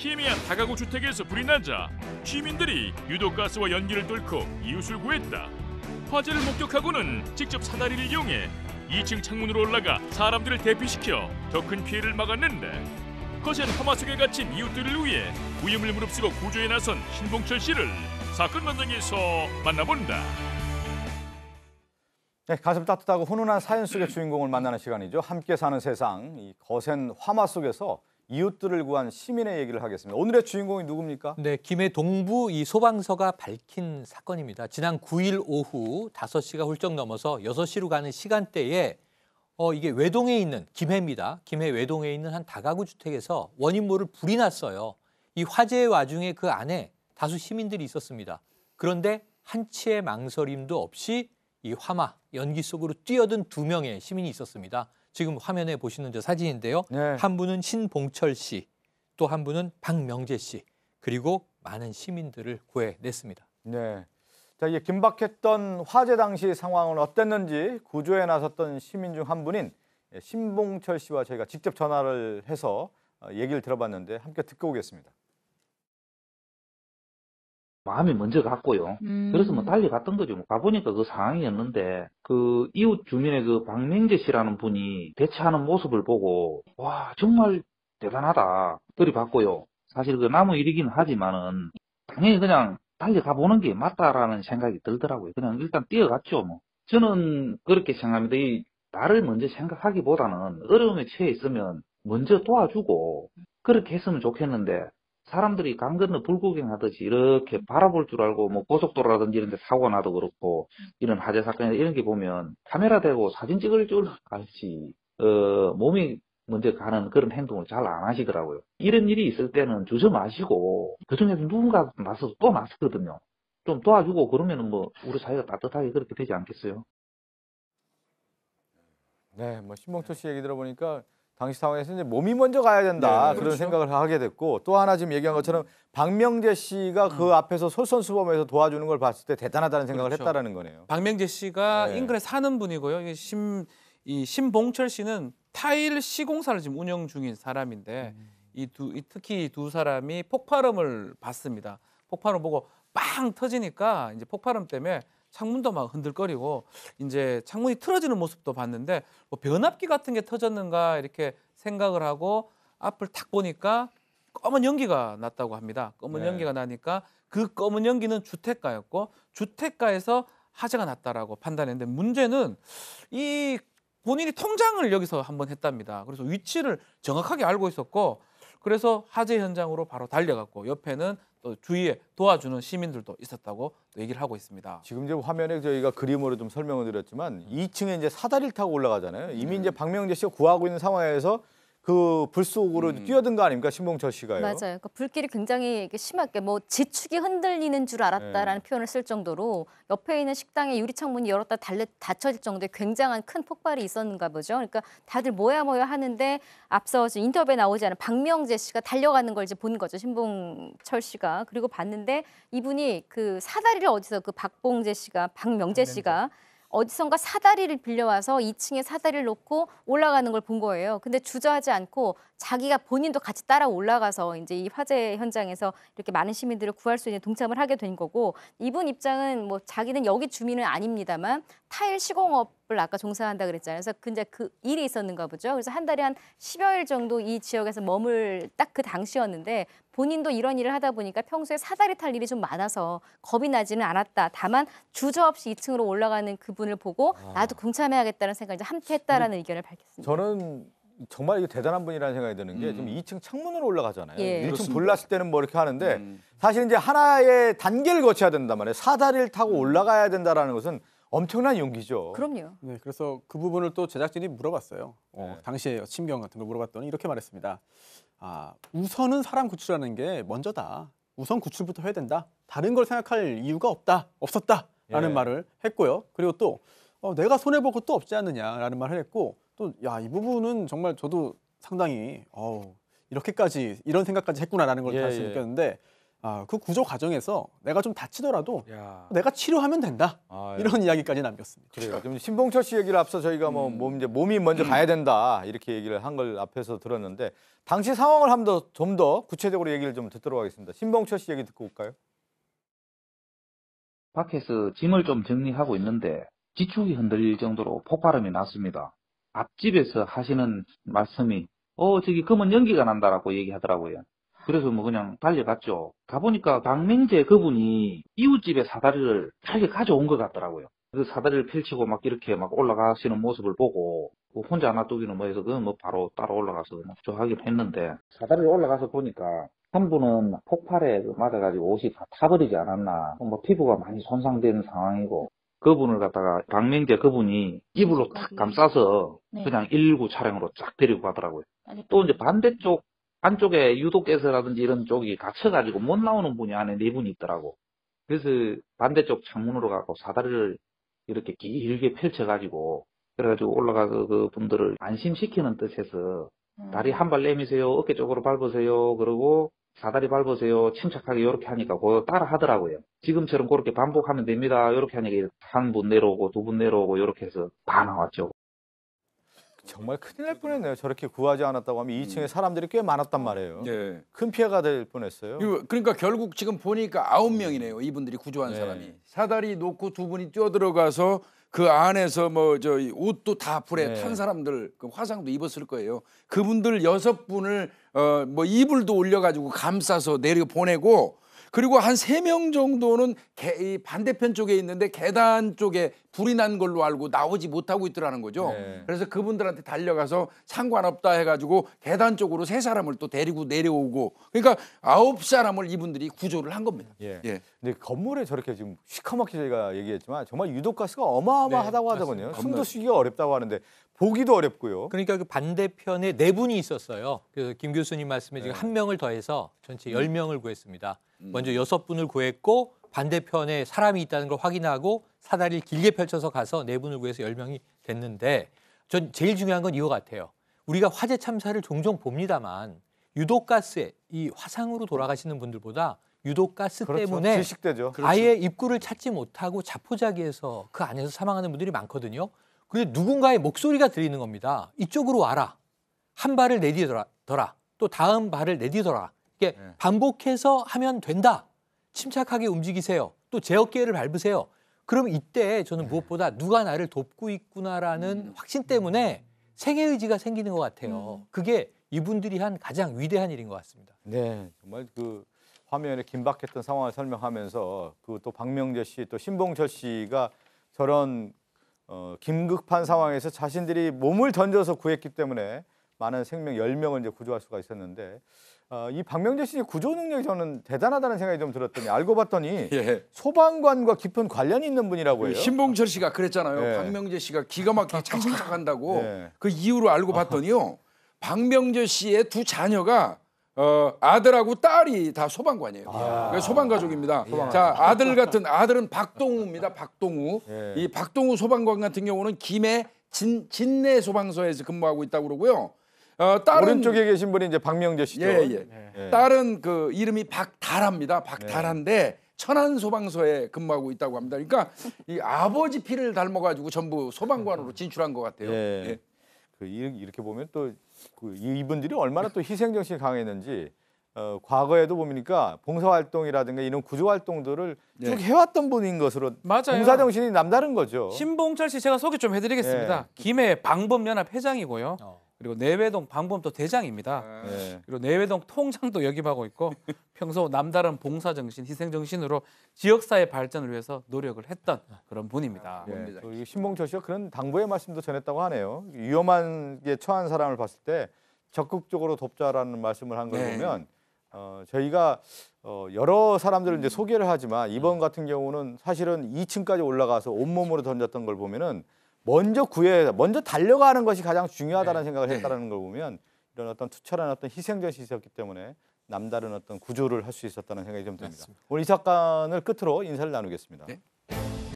희미한 다가구 주택에서 불이 나자 시민들이 유독가스와 연기를 뚫고 이웃을 구했다. 화재를 목격하고는 직접 사다리를 이용해 2층 창문으로 올라가 사람들을 대피시켜 더 큰 피해를 막았는데 거센 화마 속에 갇힌 이웃들을 위해 위험을 무릅쓰고 구조에 나선 신봉철 씨를 사건 현장에서 만나본다. 네, 가슴 따뜻하고 훈훈한 사연 속의 주인공을 만나는 시간이죠. 함께 사는 세상, 이 거센 화마 속에서 이웃들을 구한 시민의 얘기를 하겠습니다. 오늘의 주인공이 누굽니까? 네, 김해 동부 이 소방서가 밝힌 사건입니다. 지난 9일 오후 5시가 훌쩍 넘어서 6시로 가는 시간대에 이게 외동에 있는 김해입니다. 김해 외동에 있는 한 다가구 주택에서 원인 모를 불이 났어요. 이 화재의 와중에 그 안에 다수 시민들이 있었습니다. 그런데 한치의 망설임도 없이 이 화마, 연기 속으로 뛰어든 2명의 시민이 있었습니다. 지금 화면에 보시는 저 사진인데요. 네. 한 분은 신봉철 씨, 또 한 분은 박명재 씨, 그리고 많은 시민들을 구해냈습니다. 네. 자, 이게 긴박했던 화재 당시 상황은 어땠는지 구조에 나섰던 시민 중 한 분인 신봉철 씨와 저희가 직접 전화를 해서 얘기를 들어봤는데 함께 듣고 오겠습니다. 마음이 먼저 갔고요. 그래서 뭐 달려갔던 거죠. 가보니까 그 상황이었는데, 그 이웃 주민의 그 박명재 씨라는 분이 대처하는 모습을 보고, 와, 정말 대단하다. 들이받고요. 사실 그 나무 일이긴 하지만은, 당연히 그냥 달려가 보는 게 맞다라는 생각이 들더라고요. 그냥 일단 뛰어갔죠, 뭐. 저는 그렇게 생각합니다. 이 나를 먼저 생각하기보다는 어려움에 처해 있으면 먼저 도와주고, 그렇게 했으면 좋겠는데, 사람들이 강 건너 불구경하듯이 이렇게 바라볼 줄 알고 뭐 고속도로라든지 이런 데 사고가 나도 그렇고 이런 화재 사건 이런 게 보면 카메라 대고 사진 찍을 줄 알지 몸이 먼저 가는 그런 행동을 잘 안 하시더라고요. 이런 일이 있을 때는 주저 마시고 그중에서 누군가 나서서 또 나서거든요. 좀 도와주고 그러면은 뭐 우리 사회가 따뜻하게 그렇게 되지 않겠어요? 네, 뭐 신봉철 씨 얘기 들어보니까 당시 상황에서 이제 몸이 먼저 가야 된다 그런 그렇죠. 생각을 하게 됐고 또 하나 지금 얘기한 것처럼 박명재 씨가 그 앞에서 솔선수범해서 도와주는 걸 봤을 때 대단하다는 생각을 그렇죠. 했다라는 거네요. 박명재 씨가 네. 인근에 사는 분이고요. 이 신봉철 씨는 타일 시공사를 지금 운영 중인 사람인데 특히 두 사람이 폭발음을 봤습니다. 폭발음 보고 빵 터지니까 이제 폭발음 때문에 창문도 막 흔들거리고 이제 창문이 틀어지는 모습도 봤는데 뭐 변압기 같은 게 터졌는가 이렇게 생각을 하고 앞을 탁 보니까 검은 연기가 났다고 합니다. 검은 네. 연기가 나니까 그 검은 연기는 주택가였고 주택가에서 화재가 났다라고 판단했는데 문제는 이 본인이 통장을 여기서 한번 했답니다. 그래서 위치를 정확하게 알고 있었고 그래서 화재 현장으로 바로 달려갔고 옆에는 또 주위에 도와주는 시민들도 있었다고 또 얘기를 하고 있습니다. 지금 이제 화면에 저희가 그림으로 좀 설명을 드렸지만 2층에 이제 사다리를 타고 올라가잖아요. 이미 이제 박명재 씨가 구하고 있는 상황에서 그 불 속으로 뛰어든 거 아닙니까? 신봉철 씨가요. 맞아요. 그러니까 불길이 굉장히 심하게 뭐 지축이 흔들리는 줄 알았다라는 표현을 쓸 정도로 옆에 있는 식당의 유리창문이 열었다 닫혀질 정도의 굉장한 큰 폭발이 있었는가 보죠. 그러니까 다들 뭐야 하는데 앞서 인터뷰에 나오지 않은 박명재 씨가 달려가는 걸 이제 본 거죠. 신봉철 씨가. 그리고 봤는데 이분이 그 사다리를 어디서 그 박명재 씨가 어디선가 사다리를 빌려와서 2층에 사다리를 놓고 올라가는 걸 본 거예요. 근데 주저하지 않고 자기가 본인도 같이 따라 올라가서 이제 이 화재 현장에서 이렇게 많은 시민들을 구할 수 있는 동참을 하게 된 거고 이분 입장은 뭐 자기는 여기 주민은 아닙니다만 타일 시공업을 아까 종사한다 그랬잖아요. 그래서 근데 그 일이 있었는가 보죠. 그래서 한 달에 한 10여일 정도 이 지역에서 머물 딱 그 당시였는데 본인도 이런 일을 하다 보니까 평소에 사다리 탈 일이 좀 많아서 겁이 나지는 않았다. 다만 주저없이 2층으로 올라가는 그분을 보고 나도 동참해야겠다는 생각을 이제 함께 했다라는 의견을 밝혔습니다. 저는 정말 이게 대단한 분이라는 생각이 드는 게 지금 2층 창문으로 올라가잖아요. 예. 1층 불났을 때는 뭐 이렇게 하는데 사실 이제 하나의 단계를 거쳐야 된단 말이에요. 사다리를 타고 올라가야 된다라는 것은 엄청난 용기죠. 그럼요. 네, 그래서 그 부분을 또 제작진이 물어봤어요. 네. 당시에 침경 같은 걸 물어봤더니 이렇게 말했습니다. 우선은 사람 구출하는 게 먼저다. 우선 구출부터 해야 된다. 다른 걸 생각할 이유가 없었다라는 예. 말을 했고요. 그리고 또 내가 손해볼 것도 없지 않느냐라는 말을 했고 또 이 부분은 정말 저도 상당히 이렇게까지 이런 생각까지 했구나라는 걸 예, 다시 예. 느꼈는데 그 구조 과정에서 내가 좀 다치더라도 야. 내가 치료하면 된다. 아, 이런 이야기까지 남겼습니다. 그래요. 좀 신봉철 씨 얘기를 앞서 저희가 뭐 몸이 먼저 가야 된다 이렇게 얘기를 한 걸 앞에서 들었는데 당시 상황을 한번 좀 더 구체적으로 얘기를 좀 듣도록 하겠습니다. 신봉철 씨 얘기 듣고 올까요? 밖에서 짐을 좀 정리하고 있는데 지축이 흔들릴 정도로 폭발음이 났습니다. 앞집에서 하시는 말씀이 저기 검은 연기가 난다라고 얘기하더라고요. 그래서 뭐 그냥 달려갔죠. 가보니까 박명재 그분이 이웃집에 사다리를 자기 가져온 것 같더라고요. 그 사다리를 펼치고 막 이렇게 막 올라가시는 모습을 보고 혼자 놔두기는 뭐 해서 그건 뭐 바로 따로 올라가서 막 좋아하긴 했는데 사다리를 올라가서 보니까 한 분은 폭발에 맞아가지고 옷이 다 타버리지 않았나. 뭐 피부가 많이 손상된 상황이고 그분을 갖다가 박명재 그분이 이불로 탁 감싸서 그냥 119 차량으로 쫙 데리고 가더라고요. 또 이제 반대쪽 안쪽에 유독가스라든지 이런 쪽이 닫혀가지고 못 나오는 분이 안에 4분이 있더라고. 그래서 반대쪽 창문으로 가고 사다리를 이렇게 길게 펼쳐가지고 그래가지고 올라가서 그 분들을 안심시키는 뜻에서 다리 한 발 내미세요, 어깨 쪽으로 밟으세요, 그러고 사다리 밟으세요, 침착하게 이렇게 하니까 그거 따라 하더라고요. 지금처럼 그렇게 반복하면 됩니다. 이렇게 하니까 한 분 내려오고 2분 내려오고 이렇게 해서 다 나왔죠. 정말 큰일 날 뻔했네요. 저렇게 구하지 않았다고 하면 2층에 사람들이 꽤 많았단 말이에요. 네. 큰 피해가 될 뻔했어요. 그러니까 결국 지금 보니까 9명이네요. 이분들이 구조한 네. 사람이. 사다리 놓고 2분이 뛰어들어가서 그 안에서 뭐 저 옷도 다 불에 네. 탄 사람들 그 화상도 입었을 거예요. 그분들 6분을 뭐 이불도 올려가지고 감싸서 내려 보내고 그리고 한 3명 정도는 이 반대편 쪽에 있는데 계단 쪽에 불이 난 걸로 알고 나오지 못하고 있더라는 거죠. 네. 그래서 그분들한테 달려가서 상관없다 해가지고 계단 쪽으로 3사람을 또 데리고 내려오고 그러니까 9사람을 이분들이 구조를 한 겁니다. 예. 예. 근데 건물에 저렇게 지금 시커멓게 저희가 얘기했지만 정말 유독가스가 어마어마하다고 하더군요. 숨도 쉬기가 어렵다고 하는데 보기도 어렵고요. 그러니까 그 반대편에 4분이 있었어요. 그 김 교수님 말씀에 지금 1명을 더해서 전체 10명을 구했습니다. 먼저 6분을 구했고 반대편에 사람이 있다는 걸 확인하고 사다리를 길게 펼쳐서 가서 4분을 구해서 10명이 됐는데 전 제일 중요한 건 이거 같아요. 우리가 화재 참사를 종종 봅니다만 유독가스에 이 화상으로 돌아가시는 분들보다 유독가스 그렇죠. 때문에 질식되죠. 아예 입구를 찾지 못하고 자포자기해서 그 안에서 사망하는 분들이 많거든요. 그런데 누군가의 목소리가 들리는 겁니다. 이쪽으로 와라. 한 발을 내디더라. 또 다음 발을 내디더라. 이게 반복해서 하면 된다. 침착하게 움직이세요. 또 제 어깨를 밟으세요. 그럼 이때 저는 무엇보다 누가 나를 돕고 있구나라는 확신 때문에 생애의지가 생기는 것 같아요. 그게 이분들이 한 가장 위대한 일인 것 같습니다. 네, 정말 그 화면에 긴박했던 상황을 설명하면서 그 또 박명재 씨, 또 신봉철 씨가 저런 긴급한 상황에서 자신들이 몸을 던져서 구했기 때문에 많은 생명 10명을 이제 구조할 수가 있었는데 이 박명재 씨의 구조 능력이 저는 대단하다는 생각이 좀 들었더니 알고 봤더니 예. 소방관과 깊은 관련이 있는 분이라고 해요. 신봉철 씨가 그랬잖아요. 네. 박명재 씨가 기가 막히게 착착착한다고 네. 그 이유를 알고 봤더니요. 박명재 씨의 2 자녀가 아들하고 딸이 다 소방관이에요. 그러니까 소방 가족입니다. 자, 아들은 박동우입니다. 박동우. 예. 이 박동우 소방관 같은 경우는 김해 진내 소방서에서 근무하고 있다고 그러고요. 딸은 오른쪽에 계신 분이 이제 박명재 씨죠. 예. 딸은 그 이름이 박다라입니다. 박다라인데 천안 소방서에 근무하고 있다고 합니다. 그러니까 이 아버지 피를 닮아가지고 전부 소방관으로 진출한 것 같아요. 예. 예. 이렇게 보면 또 이분들이 얼마나 또 희생정신이 강했는지 과거에도 보니까 봉사활동이라든가 이런 구조활동들을 쭉 해왔던 분인 것으로 맞아요. 봉사정신이 남다른 거죠. 신봉철 씨 제가 소개 좀 해드리겠습니다. 김해 방범연합 회장이고요. 그리고 내외동 방범도 대장입니다. 예. 그리고 내외동 통장도 역임하고 있고 평소 남다른 봉사정신, 희생정신으로 지역사회 발전을 위해서 노력을 했던 그런 분입니다. 예. 또 이 신봉철 씨가 그런 당부의 말씀도 전했다고 하네요. 위험한 게 처한 사람을 봤을 때 적극적으로 돕자라는 말씀을 한 걸 보면 저희가 여러 사람들을 이제 소개를 하지만 이번 같은 경우는 사실은 2층까지 올라가서 온몸으로 던졌던 걸 보면은 먼저 달려가는 것이 가장 중요하다는 생각을 했다는 걸 보면 이런 어떤 투철한 어떤 희생정신이 있었기 때문에 남다른 어떤 구조를 할 수 있었다는 생각이 좀 듭니다. 오늘 이 사건을 끝으로 인사를 나누겠습니다. 네.